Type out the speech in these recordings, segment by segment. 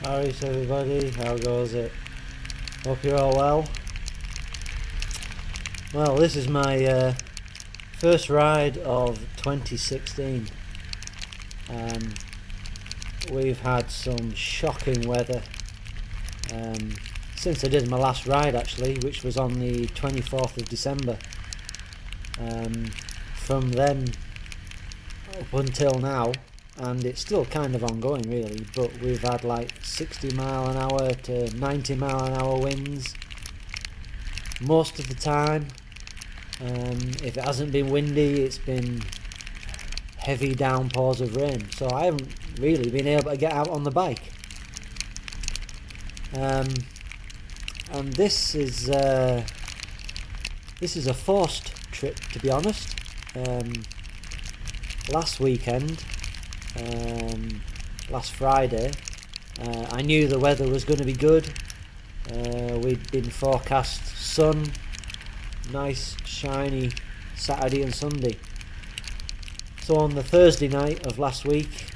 Alright everybody, how goes it? Hope you're all well. Well, this is my first ride of 2016. We've had some shocking weather since I did my last ride actually, which was on the 24th of December. From then up until now, and it's still kind of ongoing really, but we've had like 60 mile an hour to 90 mile an hour winds most of the time. If it hasn't been windy, it's been heavy downpours of rain, so I haven't really been able to get out on the bike. And this is a forced trip, to be honest. Last weekend, last Friday, I knew the weather was going to be good. We'd been forecast sun, nice shiny Saturday and Sunday. So on the Thursday night of last week,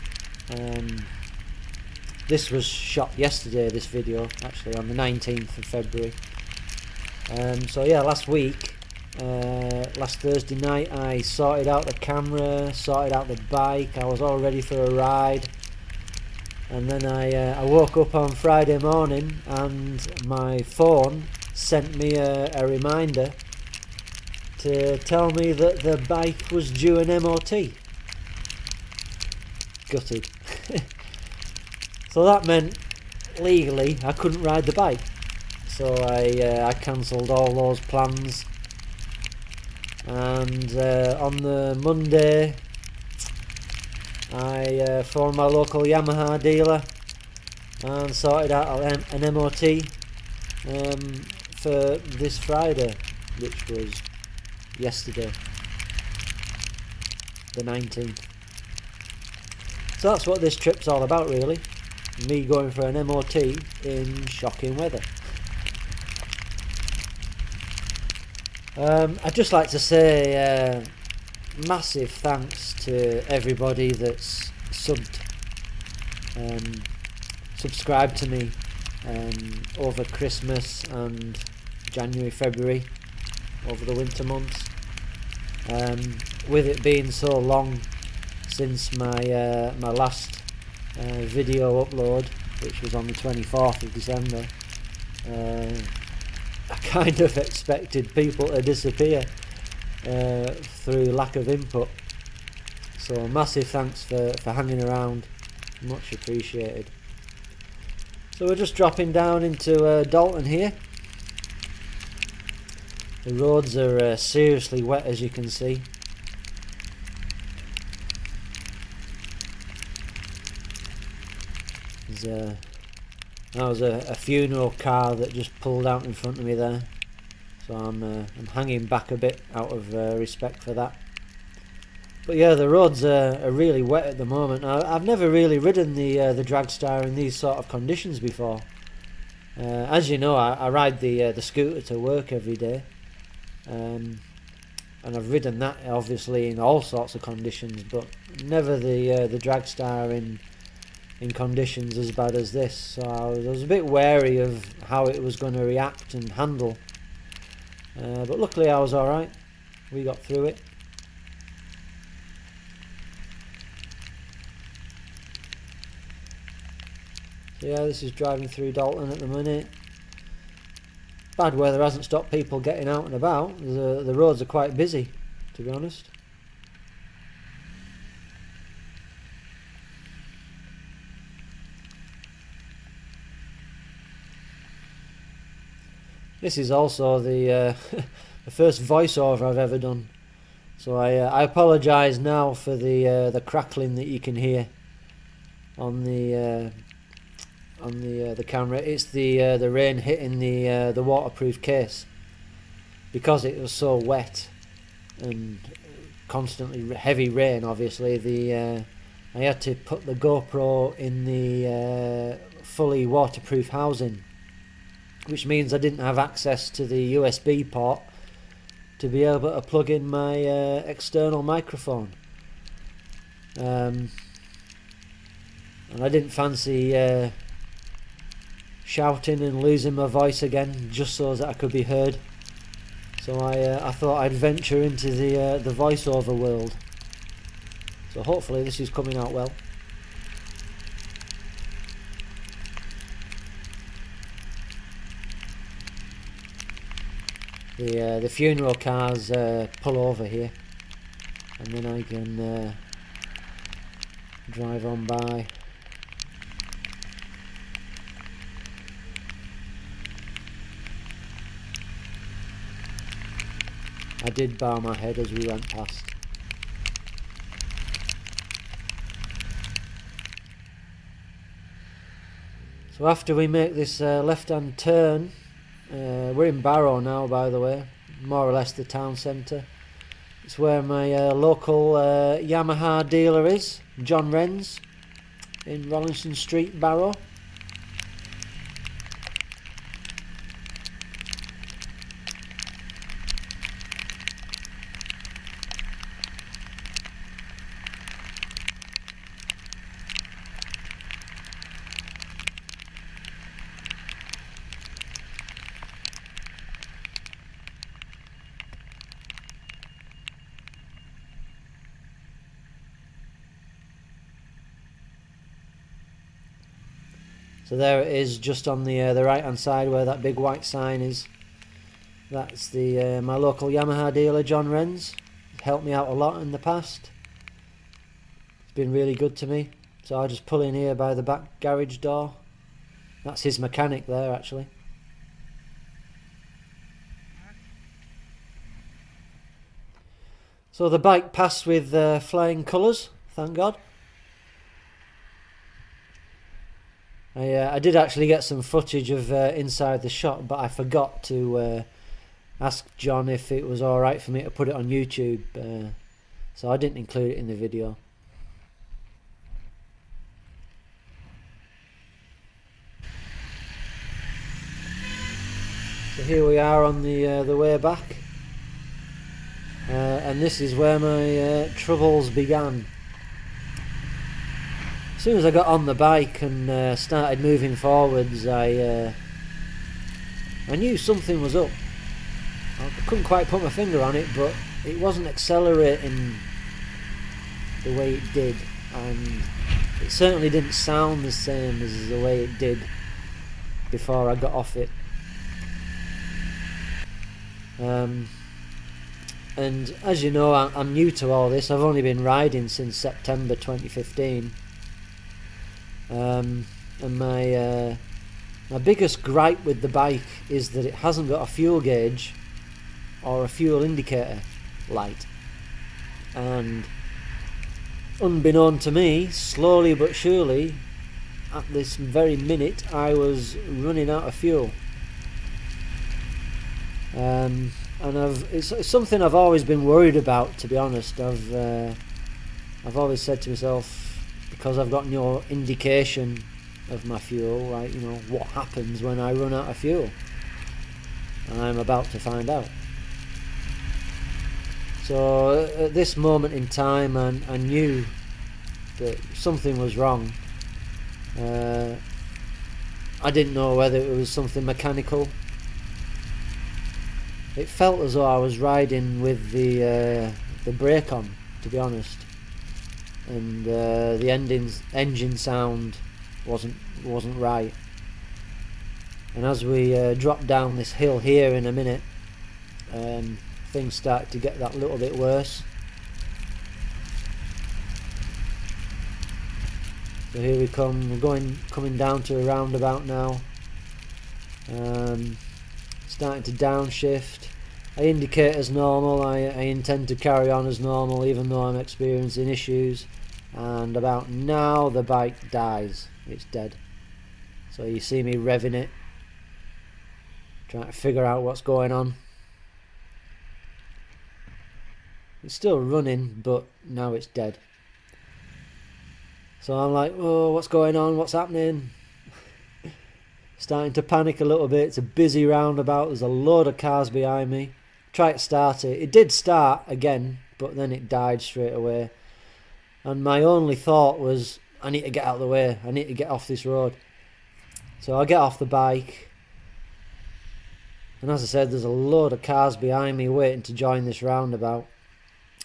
this was shot yesterday, this video actually, on the 19th of February. So yeah, last week, last Thursday night, I sorted out the camera, sorted out the bike, I was all ready for a ride, and then I woke up on Friday morning and my phone sent me a reminder to tell me that the bike was due an MOT. Gutted. So that meant legally I couldn't ride the bike, so I cancelled all those plans. And on the Monday I phoned my local Yamaha dealer and sorted out an MOT for this Friday, which was yesterday, the 19th. So that's what this trip's all about really, me going for an MOT in shocking weather. I'd just like to say massive thanks to everybody that's subscribed to me over Christmas and January, February, over the winter months. With it being so long since my my last video upload, which was on the 24th of December, I kind of expected people to disappear through lack of input. So massive thanks for hanging around, much appreciated. So we're just dropping down into Dalton here. The roads are seriously wet, as you can see. There was a funeral car that just pulled out in front of me there, so I'm hanging back a bit out of respect for that. But yeah, the roads are really wet at the moment. I've never really ridden the Dragstar in these sort of conditions before. As you know, I ride the scooter to work every day, and I've ridden that obviously in all sorts of conditions, but never the Dragstar in conditions as bad as this. So I was a bit wary of how it was going to react and handle, but luckily I was alright. We got through it. So yeah, this is driving through Dalton at the minute. Bad weather hasn't stopped people getting out and about. The roads are quite busy, to be honest. This is also the the first voiceover I've ever done, so I apologise now for the crackling that you can hear on the camera. It's the rain hitting the waterproof case, because it was so wet and constantly heavy rain. Obviously, I had to put the GoPro in the fully waterproof housing, which means I didn't have access to the USB port to be able to plug in my external microphone. And I didn't fancy shouting and losing my voice again, just so that I could be heard. So I thought I'd venture into the voiceover world. So hopefully this is coming out well. The funeral cars pull over here, and then I can drive on by. I did bow my head as we went past. So after we make this left-hand turn, we're in Barrow now, by the way, more or less the town centre. It's where my local Yamaha dealer is, Jon Ralston, in Rollinson Street, Barrow. So there it is, just on the right hand side where that big white sign is. That's the my local Yamaha dealer, Jon Ralston. He's helped me out a lot in the past. It's been really good to me. So I just pull in here by the back garage door. That's his mechanic there, actually. So the bike passed with flying colours, thank God. I did actually get some footage of inside the shop, but I forgot to ask Jon if it was alright for me to put it on YouTube, so I didn't include it in the video. So here we are on the way back, and this is where my troubles began. As soon as I got on the bike and started moving forwards, I knew something was up. I couldn't quite put my finger on it, but it wasn't accelerating the way it did, and it certainly didn't sound the same as the way it did before I got off it. And as you know, I'm new to all this. I've only been riding since September 2015. And my biggest gripe with the bike is that it hasn't got a fuel gauge or a fuel indicator light. And unbeknown to me, slowly but surely, at this very minute, I was running out of fuel. And it's something I've always been worried about, to be honest. I've always said to myself, because I've got no indication of my fuel, like, you know, what happens when I run out of fuel? And I'm about to find out. So at this moment in time, I knew that something was wrong. I didn't know whether it was something mechanical. It felt as though I was riding with the brake on, to be honest. And the engine sound wasn't right. And as we drop down this hill here in a minute, things start to get that little bit worse. So here we come. We're coming down to a roundabout now. Starting to downshift. I indicate as normal. I intend to carry on as normal, even though I'm experiencing issues. And about now the bike dies. It's dead. So you see me revving it, trying to figure out what's going on. It's still running, but now it's dead. So I'm like, oh, what's going on? What's happening? Starting to panic a little bit. It's a busy roundabout. There's a load of cars behind me. Try to start it. It did start again, but then it died straight away. And my only thought was, I need to get out of the way. I need to get off this road. So I get off the bike, and as I said, there's a load of cars behind me waiting to join this roundabout.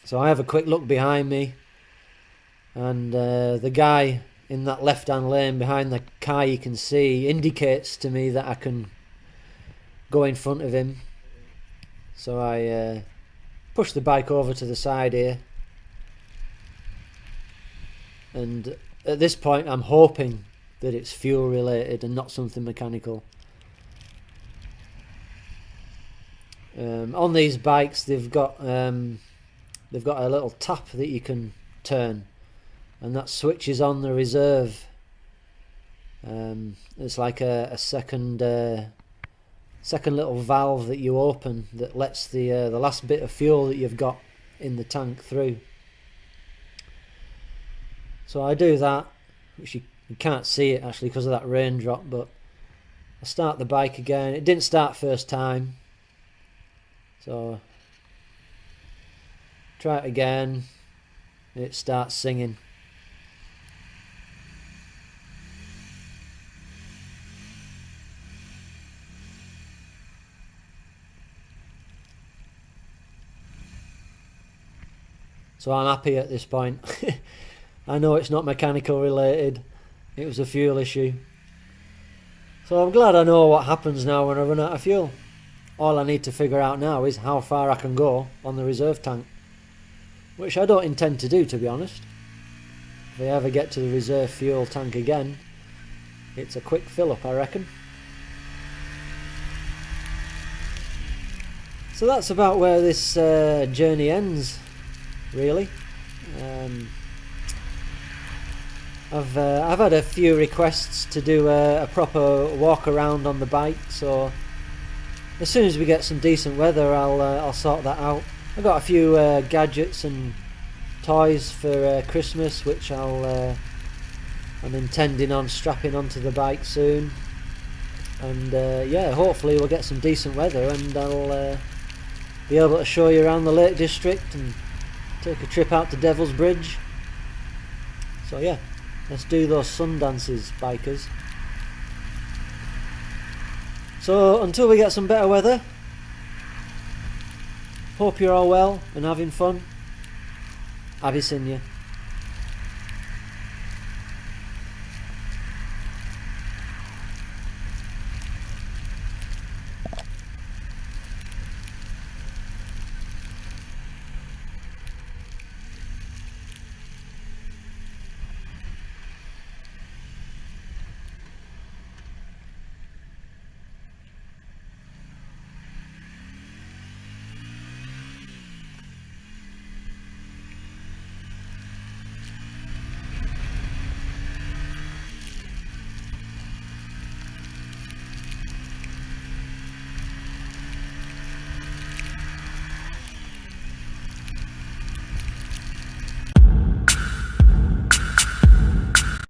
So I have a quick look behind me, and the guy in that left-hand lane behind the car you can see indicates to me that I can go in front of him. So I push the bike over to the side here, and at this point I'm hoping that it's fuel related and not something mechanical. On these bikes they've got a little tap that you can turn, and that switches on the reserve. It's like a second little valve that you open that lets the last bit of fuel that you've got in the tank through. So I do that, which you can't see it actually because of that raindrop, but I start the bike again. It didn't start first time, so try it again. It starts singing. So I'm happy at this point. I know it's not mechanical related. It was a fuel issue. So I'm glad I know what happens now when I run out of fuel. All I need to figure out now is how far I can go on the reserve tank, which I don't intend to do, to be honest. If I ever get to the reserve fuel tank again, it's a quick fill up, I reckon. So that's about where this journey ends, really. I've had a few requests to do a proper walk around on the bike, so as soon as we get some decent weather I'll sort that out. I've got a few gadgets and toys for Christmas which I'm intending on strapping onto the bike soon, and yeah, hopefully we'll get some decent weather and I'll be able to show you around the Lake District and take a trip out to Devil's Bridge. So yeah, let's do those sun dances, bikers. So until we get some better weather, hope you're all well and having fun. Abysinya.